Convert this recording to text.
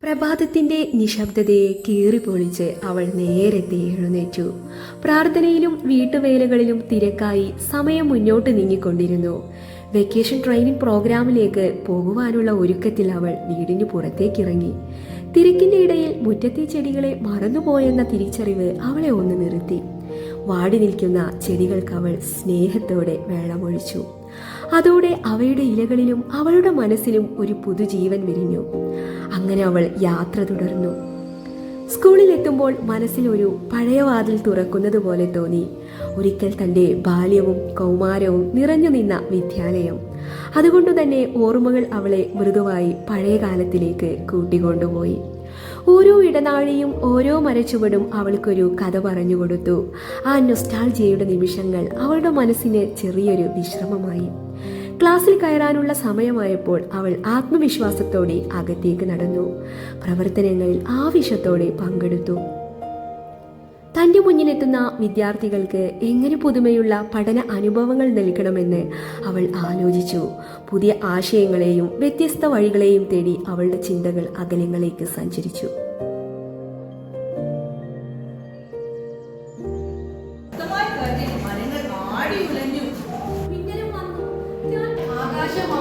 പ്രഭാതത്തിന്റെ നിശബ്ദതയെ കീറിപ്പൊളിച്ച് അവൾ നേരത്തെ എഴുന്നേറ്റു. പ്രാർത്ഥനയിലും വീട്ടുവേലകളിലും തിരക്കായി സമയം മുന്നോട്ട് നീങ്ങിക്കൊണ്ടിരുന്നു. വെക്കേഷൻ ട്രെയിനിങ് പ്രോഗ്രാമിലേക്ക് പോകുവാനുള്ള ഒരുക്കത്തിൽ അവൾ വീടിന് പുറത്തേക്കിറങ്ങി. തിരക്കിന്റെ ഇടയിൽ മുറ്റത്തെ ചെടികളെ മറന്നുപോയെന്ന തിരിച്ചറിവ് അവളെ ഒന്ന് നിർത്തി. വാടി നിൽക്കുന്ന ചെടികൾക്ക് അവൾ സ്നേഹത്തോടെ വെള്ളമൊഴിച്ചു. അതോടെ അവയുടെ ഇലകളിലും അവളുടെ മനസ്സിലും ഒരു പുതുജീവൻ വിരിഞ്ഞു. അങ്ങനെ അവൾ യാത്ര തുടർന്നു. സ്കൂളിൽ എത്തുമ്പോൾ മനസ്സിൽ ഒരു പഴയ വാതിൽ തുറക്കുന്നത് പോലെ തോന്നി. ഒരിക്കൽ തൻ്റെ ബാല്യവും കൗമാരവും നിറഞ്ഞു നിന്ന വിദ്യാലയം. അതുകൊണ്ടുതന്നെ ഓർമ്മകൾ അവളെ മൃദുവായി പഴയ കാലത്തിലേക്ക് കൂട്ടിക്കൊണ്ടുപോയി. ഓരോ ഇടനാഴിയും ഓരോ മരച്ചുവടും അവൾക്കൊരു കഥ പറഞ്ഞുകൊടുത്തു. ആ നൊസ്റ്റാൾജിയയുടെ നിമിഷങ്ങൾ അവളുടെ മനസ്സിന് ചെറിയൊരു വിശ്രമമായി. ക്ലാസ്സിൽ കയറാനുള്ള സമയമായപ്പോൾ അവൾ ആത്മവിശ്വാസത്തോടെ അകത്തേക്ക് നടന്നു. പ്രവർത്തനങ്ങളിൽ ആവേശത്തോടെ പങ്കെടുത്തു. തൻ്റെ മുന്നിലെത്തുന്ന വിദ്യാർത്ഥികൾക്ക് എങ്ങനെ പുതുമയുള്ള പഠന അനുഭവങ്ങൾ നൽകണമെന്ന് അവൾ ആലോചിച്ചു. പുതിയ ആശയങ്ങളെയും വ്യത്യസ്ത വഴികളെയും തേടി അവളുടെ ചിന്തകൾ അകലങ്ങളിലേക്ക് സഞ്ചരിച്ചു. ആകാശമാ